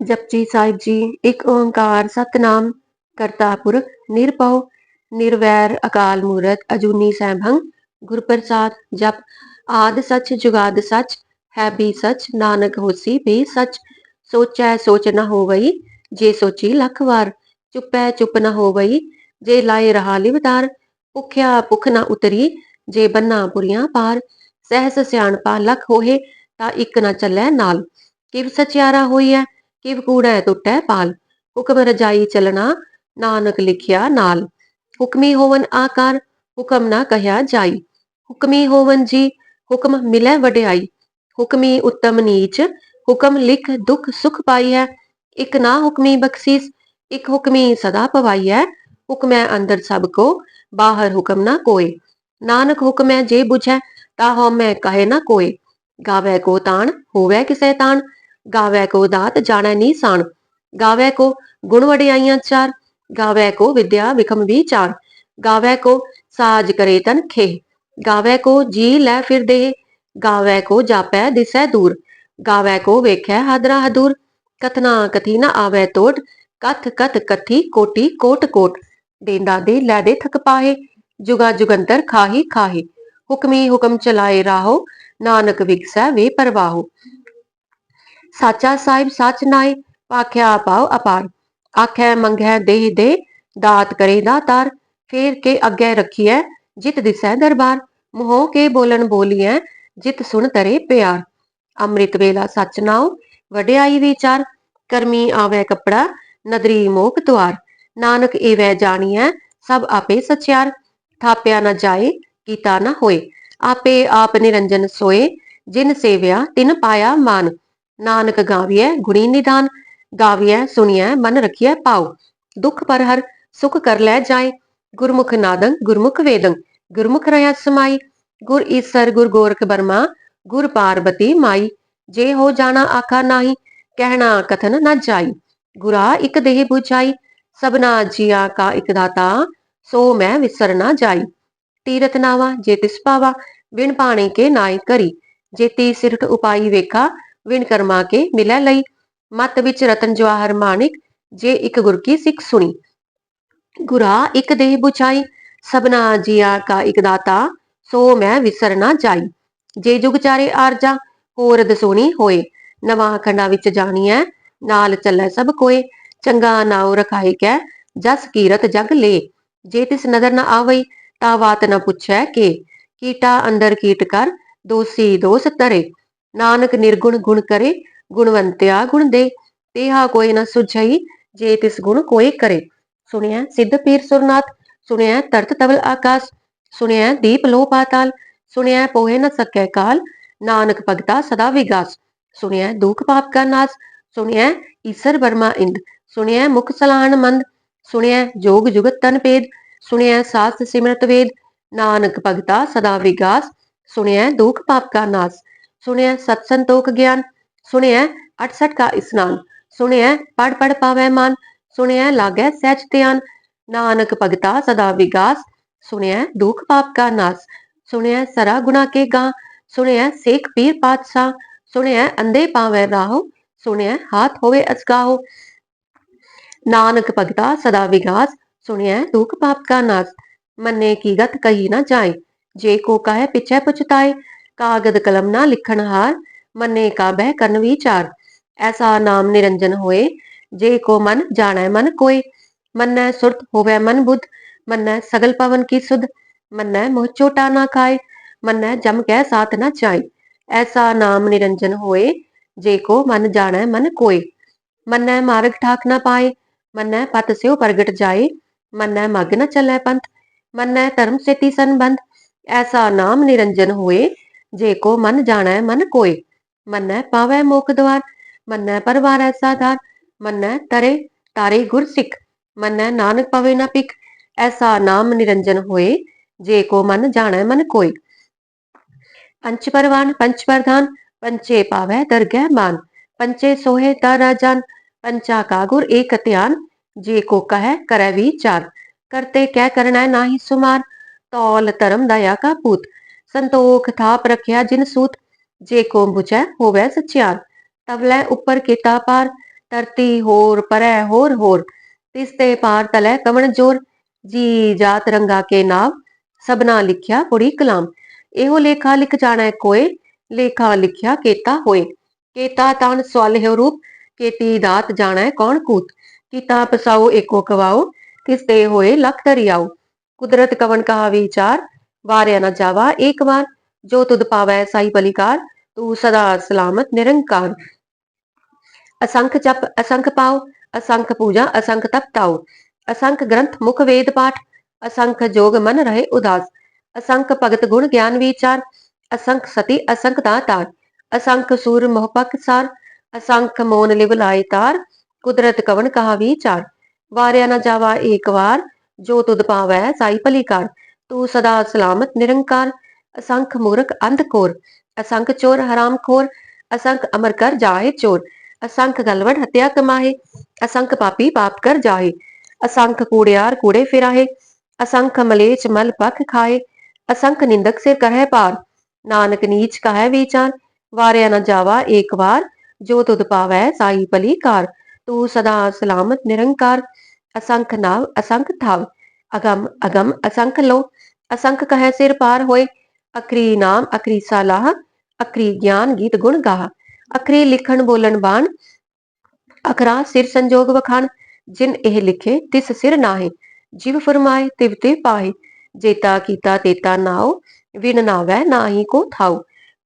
जपजी साहिब जी। एक ओंकार सतनाम करता पुरख निरभउ निर्वैर अकाल मूरत अजूनी सैभं गुर प्रसाद। जप आद सच जुगाद सच है भी सच नानक होसी भी सच। सोचै सोच न होवई जे सोची लख वार चुपै चुप न होवई जे लाए रहा लिवदार। भुख्या भुख न उतरी जे बन्ना पुरियां पार सहस सियाणपा लख होहे ता इक न चलै नाल। किव सचियारा होइए किव कूड़ै टुटै पाल हुक्म रजाई चलना नानक लिखिया नाल। हुक्मी होवन आकार हुक्म ना कहया जाई हुक्मी होवन जी हुक्म मिलै वड्याई। हुक्मी उत्तम नीच हुक्म लिख दुख सुख पाई है। इक ना हुक्मी बख्शीस इक हुक्मी सदा पवाई है। हुक्मै अंदर सब को बाहर हुक्म ना कोय। नानक हुक्मै जे बुझै ता हउमै कहे ना कोय। गावै को ताण होवै किसै ताण गावै को दात जानै निशान। गावै को गुण वड्याइयां चार गावै को विद्या विखम विचार। गावै को साज करे तन खेह गावै को जी लै फिर देह। गावै को जापै दिसै दूर गावै को वेखै हादरा हदूर। कथना कथी न आवै तोट कथ कथ कथी कोटि कोट कोट। देंदा दे लै दे थक पाहे जुगा जुगंतर खाही खाहे। हुक्मी हुक्म चलाए राहो नानक विगसै वे परवाहो। साचा साहिब सच नाए भाख्या पाओ अपार। आखै मंगै देह दे दात करे दातार। फेर के अग्गै रखियै जित दिसै दरबार। मुहों के बोलन बोलियै जित सुन तरे प्यार। अमृत वेला सच नाओ वड्याई विचार। करमी आवे कपड़ा नदरी मोक द्वार। नानक एवै जानियै सब आपे सचियार। थाप्या न जाए कीता न होए आपे आप निरंजन सोए। जिन सेव्या तिन पाया मान। नानक गावियै गुणी निधान गावियै सुनियै मन रखियै पाओ। दुख पर हर सुख कर लै जाए गुरमुख नादं गुरमुख वेदं गुरमुख रहा समाई। गुर ईसर गुर गोरख बर्मा गुर पार्वती माई। जे हो जाना आखा नाही कहना कथन न जाई। गुरा इक देह बुझाई सबना जिया का इक दाता सो मैं विसर ना जाई। तीरथ नावा जे तिस पावा बिन पाणी के नाई करी। जेती सिरठ उपाई वेखा विन कर्मा के मिलै लई। मत विच रतन जवाहर माणिक जे इक गुर की सिख सुनी। गुरा इक देह बुझाई सबना जिया का इक दाता सो मैं विसर ना जाई। जे जुग चारे आरजा होर दसोनी होए नवा खंडा विच जानियै नाल चलै सब कोए। चंगा नाव रखाए कै जस कीरत जग ले जे तिस नजर न आवई ता बात न पुछै के। कीटा अंदर कीट कर दोषी दोष तरे नानक निर्गुण गुण करे गुणवंत्या गुण दे। तेहा कोई न सुझई जे तिस गुण कोई करे। सुनिया सिद्ध पीर सुरनाथ सुनिया तरत तबल आकाश। सुनिया दीप लो पाताल सुनिया पोहे न सकै काल। नानक भगता सदा विगास सुनिया दुख पाप का नाश। सुनिया ईसर बर्मा इंद सुनिया मुख सलाहन मंद। सुनिया जोग जुगत तन पेद सुनिया सास सिमरत वेद। नानक भगता सदा विगास सुनिया दुख पाप का नाश। सुनिया सत संतोख ज्ञान सुनिया 68 का स्नान। सुनिया पढ़ पढ़ पावै मान सुनिया लागै सहज ध्यान। नानक भगता सदा विगास सुनिया दुख पाप का नाश। सुनिया सरा गुना के गा सुनिया सेख पीर पातशाह। सुनिया अंधे पावै राहो सुनिया हाथ होवे असगाहो। नानक भगता सदा विगास सुनिया दुख पाप का नाश। मन्ने की गत कही न जाए जे को कहे पिछै पछताए। कागद कलम ना लिखन हार मन्ने का बह करन विचार। ऐसा नाम निरंजन होए जे को मन जानै मन कोय। मन्नै सुरत होवै मन बुध मन्नै सगल पवन की सुध। मन्नै मोह चोटा ना खाए मन्नै जम कै साथ न जाए। ऐसा नाम निरंजन होए जे को मन जानै मन कोय। मन्नै मार्ग ठाक न पाए मन्नै पत स्यो प्रगट जाए। मन्नै मग न चलै पंथ मन्नै धर्म सेती संबंध। ऐसा नाम निरंजन होए जे को मन जानै मन कोय। मन्नै पावै मोख द्वार मन्नै परवारै साधार। मन्नै तरे तारे गुर सिख मन्नै नानक पवे न पिख। ऐसा नाम निरंजन होए जे को मन जानै मन कोय। पंच परवान पंच प्रधान पंचे पावै दरगह मान। पंचे सोहे तर राजान पंचा का गुर एक ध्यान। जे को कहे करे विचार करते कै करना नाही सुमार। तौल धर्म दया का पूत संतोख थाप रखिया जिन सूत। जे को बुझै होवै सचियार तवलै ऊपर केता पार। ਧਰਤੀ ਹੋਰ ਪਰੈ ਹੋਰ ਤਿਸ ਤੇ ਪਾਰ ਤਲੈ ਕਵਣ ਜੋਰ। ਜੀ ਜਾਤ ਰੰਗਾ ਕੇ ਨਾਮ ਸਭਨਾ ਲਿਖਿਆ ਕੁੜੀ ਕਲਾਮ। ਇਹੋ ਲੇਖਾ ਲਿਖ ਜਾਣੈ ਕੋਏ ਲੇਖਾ ਲਿਖਿਆ ਕੇਤਾ ਹੋਏ। ਕੇਤਾ ਤਨ ਸਵਾਲਿਹੁ ਰੂਪ ਕੇਤੀ ਦਾਤ ਜਾਣੈ ਕੌਣ ਕੂਤ। ਕੀਤਾ ਪਸਾਉ ਏਕੋ ਕਵਾਉ ਤਿਸ ਤੇ ਹੋਏ ਲਖ ਦਰਿਆਉ। ਕੁਦਰਤ ਕਵਣ ਕਹਾ ਵਿਚਾਰ ਵਾਰਿਆ ਨ ਜਾਵਾ ਏਕ ਵਾਰ। ਜੋ ਤੁਧ ਪਾਵੈ ਸਾਈ ਭਲੀਕਾਰ ਤੂੰ ਸਦਾ ਸਲਾਮਤ ਨਿਰੰਕਾਰ। असंख जप असंख पाओ असंख पूजा असंख तप ताओ। असंख ग्रंथ मुख वेद पाठ असंख जोग मन रहे उदास। असंख भगत गुण ज्ञान विचार असंख सती असंख दातार। असंख सूर मोह सार असंख मोन लिव लाए तार। कुदरत कवन कहा विचार वारिया न जावा एक वार। जो तुध पावै साई भलीकार तू सदा सलामत निरंकार। असंख मूर्ख अंधकोर असंख चोर हराम खोर असंख अमर कर जाए चोर। असंख गलवड़ हत्या कमाहे असंख पापी पाप कर जाहे। असंख कूड़ियार कूड़े फिराहे असंख मलेच मल पख खाए। असंख निंदक सिर करह पार नानक नीच कह विचार। वारिया न जावा एक बार जो तुध पावै साई भली कार तू सदा सलामत निरंकार। असंख नाव असंख थाव अगम अगम असंख लो असंख कह सिर पार होए। अखरी नाम अखरी सलाह अखरी ज्ञान गीत गुण गाह। अखरी लिखण बोलन बाण अखरा सिर संजोग वखान। जिन एह लिखे तिस सिर नाहे जिव फरमाए तिव तिव पाहे। जेता कीता तेता नाओ विन नावै नाही को थाऊ।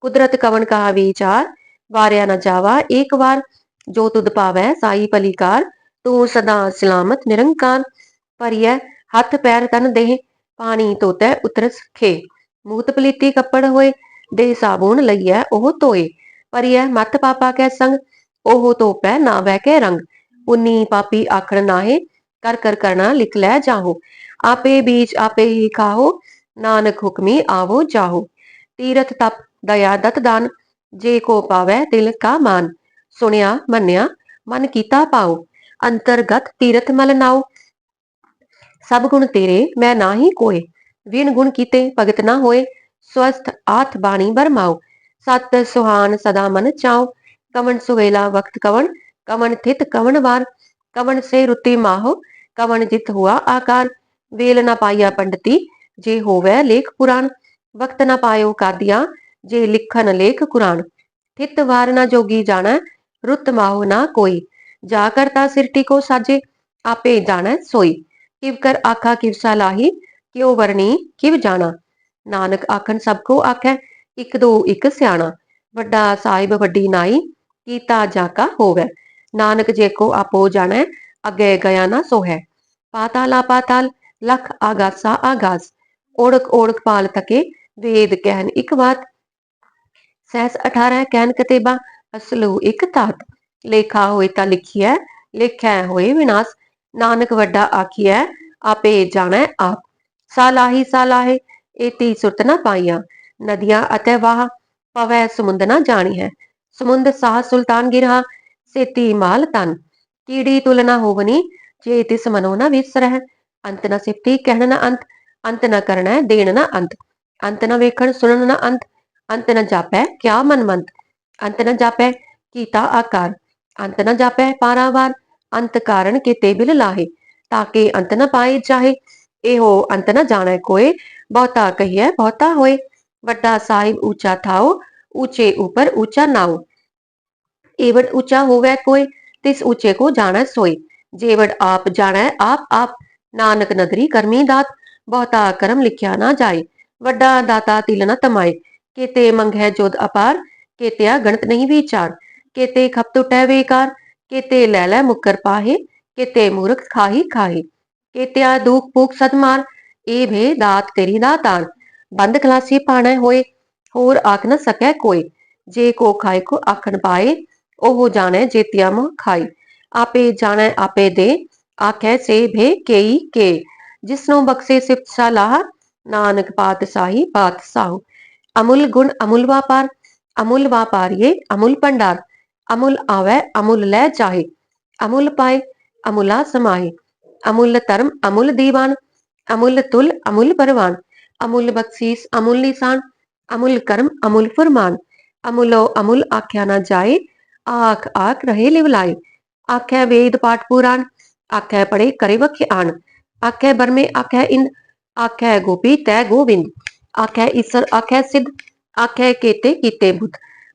कुदरत कवन कहा विचार वारिया न जावा एक बार। जो तुध पावै साई भलीकार तू सदा सलामत निरंकार। परिय हथ पैर तन देह पानी धोतै उतरस खे। मूत पलीती कपड़ होए देह साबुन लईयै ओह धोए। परिय मत पापा कै संग ओह धोपै नावै कै रंग। उन्नी पापी आखण नाहे कर कर करना लिख लै जाहो। आपे बीज आपे ही खाहो नानक हुक्मी आवो जाहो। तीरथ तप दया दत दान जे को पावै दिल का मान। सुनिया मन्या मन कीता पाओ अंतरगत तीरथ मल नाओ। सब गुण तेरे मैं नाही कोय विन गुण कीते भगत ना होए। स्वस्थ आठ बाणी बरमाओ सत सुहान सदा मन चाओ। कवन सुवेला वक्त कवन कवन थित कवन वार। कवन से रुति माहो कवन जित हुआ आकार। वेल न पाया पंडिती जे होवै लेख पुराण। वक्त न पायो कादिया जे लिखन लेख कुरान। थित वार न जोगी जानै रुत माहो ना कोई। जा करता सिरटी को साजे आपे जानै सोई। किव कर आखा किव सलाही क्यों वरणी किव जाना। नानक आखन सबको आखै इक दो इक स्याणा। वड्डा साहिब वड्डी नाई कीता जाका होवै। नानक जे को आपो जानै अगे गया ना सोहै। पाताला पाताल लख आगासा आगास ओढ़क ओढ़क पाल तके वेद कहन इक बात। सहस 18 कहन कतेबा असलू इक तात। लेखा होए ता लिखिए लेखै होए विनाश। नानक वड्डा आखिए आपे जानै आप। सालाही सालाहे एती सुरत न पाइया। नदियां अतै वाह पवै समुंद न जानी है। समुंद साह सुल्तान गिरहा सेती माल तन। कीड़ी तुलना होवनी जे तिस मनो न विसरह। अंत न सिफती कहन न अंत अंत न करनै देन न अंत। अंत न वेखण सुनन न अंत अंत न जापै क्या मन मंत। अंत न जापै कीता आकार अंत न जापै पारावार। अंत कारण के ते बिल लाहे ताके अंत न पाए जाहे। एहो अंत न जानै कोय बहुता कहिए बहुता होए। वड्डा साहिब ऊंचा थाओ ऊंचे ऊपर ऊंचा नाओ। एवड ऊंचा होवै कोय तिस ऊंचे को जानै सोय। जेवड आप जानै आप नानक नदरी करमी दात बहुता करम लिखिया ना जाए। वड्डा दाता तिल न तमाए केते मंगै जोध अपार। केतिया गणत नहीं विचार केते खप टुटै बेकार। केते लै लै मुकर पाहे केते मूर्ख खाही खाहे। केतिया दुख भूख सदमार ए भे दात तेरी दातार। बंद खलासी पाणै होए होर आख न सकै कोय। जे को खाए को आखन पाए ओह जाने जेतिया मोह खाई। आपे जाने आपे दे आखै से भे केई के। जिसनो बख्शे सिफ्त सलाह नानक पातशाही पातशाह। अमुल गुण अमुल व्यापार अमुल व्यापारिये अमुल भंडार। अमुल आवे अमुल लै जाहे अमुल पाए अमुला समाहे। अमुल धर्म अमुल दीवान अमुल तुल अमुल परवान। अमुल बख्शीस अमुल निशान अमुल कर्म अमुल फुरमान। अमुलो अमुल आख्या ना जाए आख आख रहे लिवलाए। आखै वेद पाठ पुराण, आखै पढ़े करे वख्य आन, आखै बरमे आखै इंद, आखै गोपी तै गोविंद, आखै ईसर आखै सिद्ध, आखै केते कीते बुद्ध,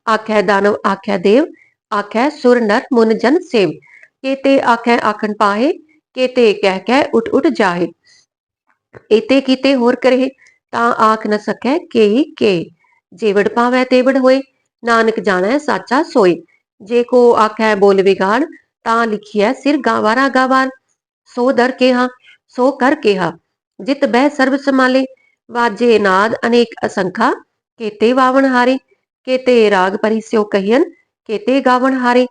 आखै दानव आखै देव, आखै सुर नर मुन जन सेव, केते आखै आखन पाहे, केते कह उठ उठ जाहे, एते कीते होर करे ता आख न सकै केई के, जेवड़ पावै तेवड़ होए, नानक जानै साचा सोए, जे को आखै बोल बिगाड़, ता लिखिए सिर गावारा गावार, सो दर केहा सो कर केहा, जित बह सर्व समाले, वाजे नाद अनेक असंखा, केते वावन हारे, केते राग परिस्यो कहियन, केते गावन हारे,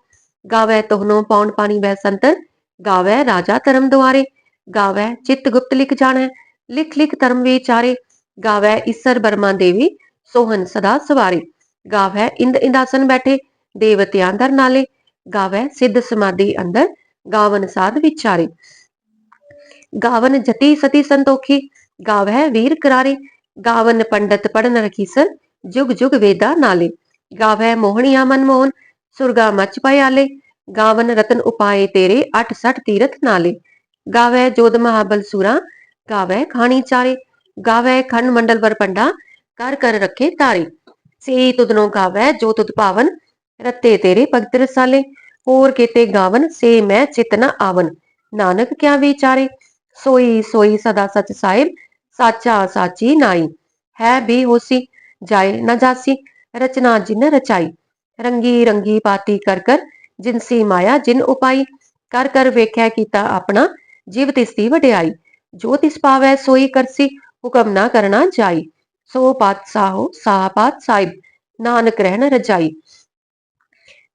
गावै तोहनो पौन पानी बह संतर, गावै राजा धर्म दुआरे, गावै चित गुप्त लिख जानै, लिख लिख धर्म विचारे, गावै ईसर बर्मा देवी सोहन सदा सवारे, गावै इंद इंदासन बैठे देवतियां दर नाले, गावै सिद्ध समाधि अंदर गावन साध विचारे, गावन जति सती संतोखी, गावै वीर करारे, गावन पंडित पढ़न रखीसर, जुग जुग वेदा नाले, गावै मोहनिया मनमोहन, सुरगा मच पयाले, गावन रतन उपाय तेरे अठ सठ तीरथ नाले, गावै जोध महाबल सूरा, गावै खानी चारे, गावै खंड मंडल वर पंडा, कर कर रखे तारे, से तुदनो गावै जो तुद पावन, रत्ते तेरे भगत रसाले, होर केते गावन से मैं चित न आवन, नानक क्या विचारे, सोई सोई सदा सच साहिब, साचा साची नाई, है भी होसी जाए न जासी, रचना जिन रचाई, रंगी रंगी पाती कर कर, जिनसी माया जिन उपाई, कर कर वेख्या कीता अपना, जीव तिसदी वड्याई, जो तिस पावै सोई करसी, हुक्म ना करना जाई, सो पातशाहो साह पात साहिब, नानक रहन रजाई,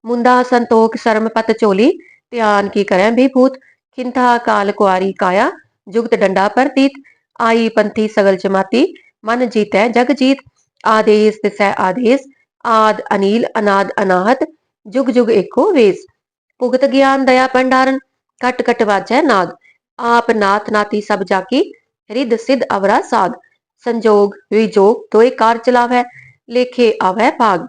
मुंदा संतोख शर्म पत चोली, ध्यान की करें विभूत, खिंथा काल कुआरी काया, जुगत डंडा परतीत, आई पंथी सगल जमाती, मन जीतै जग जीत, आदेश तिसै आदेश, आद अनील अनाद अनाहत, जुग जुग एको वेस, भुगत ज्ञान दया भंडारन, कट कट वाजै नाद, आप नाथ नाती सब जाकी, रिद सिद्ध अवरा साध, संजोग विजोग दोए कार चलावै, लेखे आवै भाग,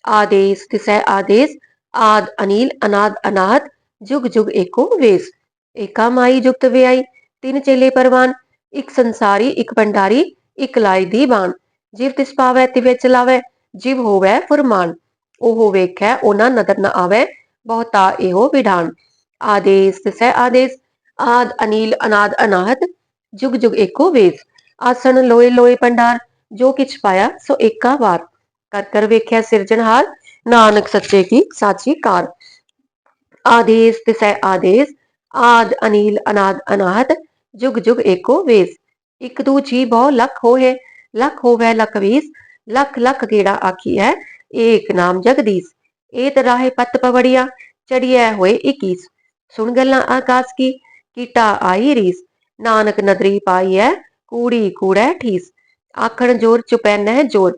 आदेश तिसै आदेश, आद अनील अनाद अनाहत, जुग जुग एको वेस, एका माई जुगत व्याई, तीन चेले परवान, इक संसारी इक भंडारी, इक लाई दी बाण, जिव तिस पावै तिवे चलावै, जिव होवै फुरमान, ओहो वेखै ओना नदर न आवै, बहुता एहो विधान, आदेश तिसै आदेश, आद अनील अनाद अनाहत, जुग जुग एको वेस, आसन लोए लोए भंडार, जो किछ पाया सो एका वार, कर कर वेख्या सिरजनहार, नानक सच्चे की साची कार, आदेश तिसै आदेश, आद अनील अनाद अनाहत, जुग जुग एको वेस, इक दू जी बहु लख होए, लख होवै लख वीस, लख लख गेड़ा आखियै, एक नाम जगदीश, एत राहे पत पवड़िया, चढ़ियै होए इकीस, सुन गल्लां आकाश की, कीटा आई रीस, नानक नदरी पाई है कूड़ी कूड़ै ठीस, आखण जोर चुपै नह जोर,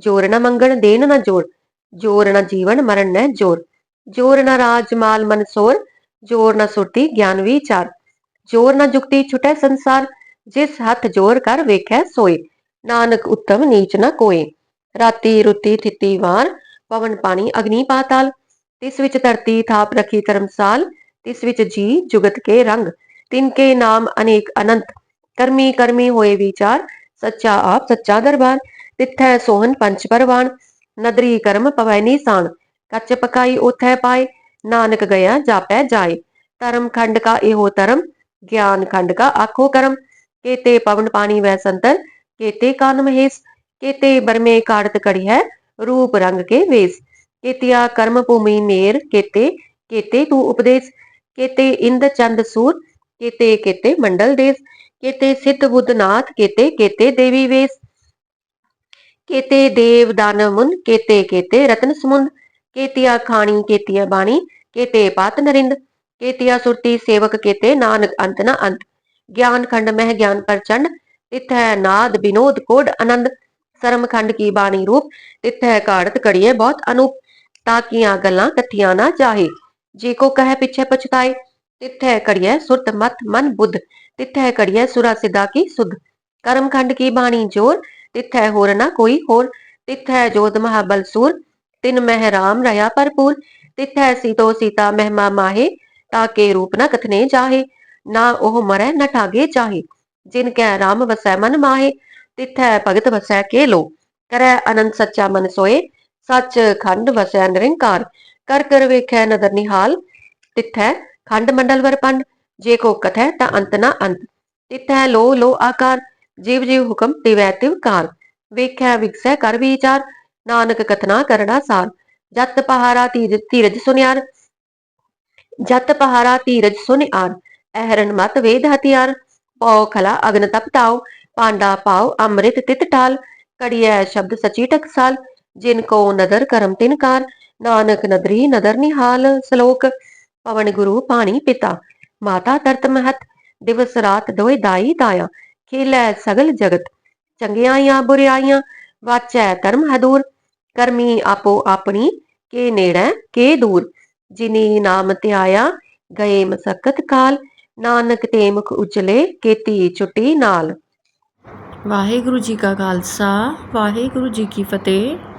जोर न मंगण देन न जोर, जोर न जीवन मरण न जोर, जोर न राज माल मन सोर, जोर न सुरती ज्ञान विचार, जोर न जुगती छुटै संसार, जिस हथ जोर कर वेखै सोए, नानक उत्तम नीच न कोय, राती रुती थिती वार, पवन पानी अग्नि पाताल, तिस विच धरती थाप रखी धर्मसाल, तिस विच जी जुगत के रंग, तिनके नाम अनेक अनंत, करमी करमी होए विचार, सच्चा आप सच्चा दरबार, तिथै सोहन पंच परवान, नदरी कर्म पवै निशान, कच पकाई ओथै पाए, नानक गया जापै जाए, धर्म खंड का एहो धर्म, ज्ञान खंड का आखो कर्म, केते पवन पानी वै संतर, केते कान महेश, केते बरमे काड़त कड़ी है, रूप रंग के वेश, केतिया कर्म भूमि नेर, केते केते तू उपदेश, केते इंद चंद सूर, केते केते मंडल देश, केते सिद्ध बुद्ध नाथ, केते केते देवी वेश, केते देव दानव मुन, केते केते रत्न समुंद, केतिया खानी केतिया बाणी, केते पात नरिंद, केतिया सुरती सेवक, केते नानक अंत न अंत, ज्ञान खंड मह ज्ञान प्रचंड, तिथै नाद विनोद कोड आनंद, सरम खंड की बाणी रूप, तिथै काड़त कड़िए बहुत अनूप, ताकिया गल्लां कथियां ना जाहे, जे को कह पिछे पछताए, तिथै कड़िए सुरत मत मन बुद्ध, तिथै कड़िए सुरा सिदा की सुध, कर्म खंड की बाणी जोर, तिथै होर न कोई होर, तिथै जोध महाबल सूर, तिन मह राम रहा भरपूर, तिथै सीतो सीता महिमा माहे, ताके रूप न कथने जाहे, ना ओह मरै न ठागे चाहे। जिन कै राम वसै मन माहे, तिथै भगत वसै के लो। करै अनंत सच्चा मन सोए, सच खंड वसै निरंकार। कर कर वेखै नदर निहाल, तिथै खंड मंडल वर पंड। जे को कथै ता अंत न अंत, तिथै लो लो आकार। जीव जीव हुक्म तिवै तिव कार, वेखै विगसै कर विचार। नानक कथना करना सार, जत पहारा धीरज सुनियार। जत पहारा धीरज सुन आर, अहरन मत वेद हथियार। पौ खला अग्न तप ताओ, पांडा पाओ अमृत तित टाल। कड़ियै शब्द सची टकसाल, जिनको नदर करम तिनकार। नानक नदरी नदर निहाल। श्लोक। पवन गुरु पानी पिता, माता तरत महत। दिवस रात दोए दाई दाया, खेलै सगल जगत। चंगियाइयां बुराइयां, वाचै धर्म है दूर। करमी आपो अपनी, के नेड़ै के दूर। जिनी नाम ध्याया, गए मसकत काल। नानक ते मुख उजले, केती छुटी नाल। ਵਾਹਿਗੁਰੂ ਜੀ ਕਾ ਖਾਲਸਾ, ਵਾਹਿਗੁਰੂ ਜੀ ਕੀ ਫਤਿਹ।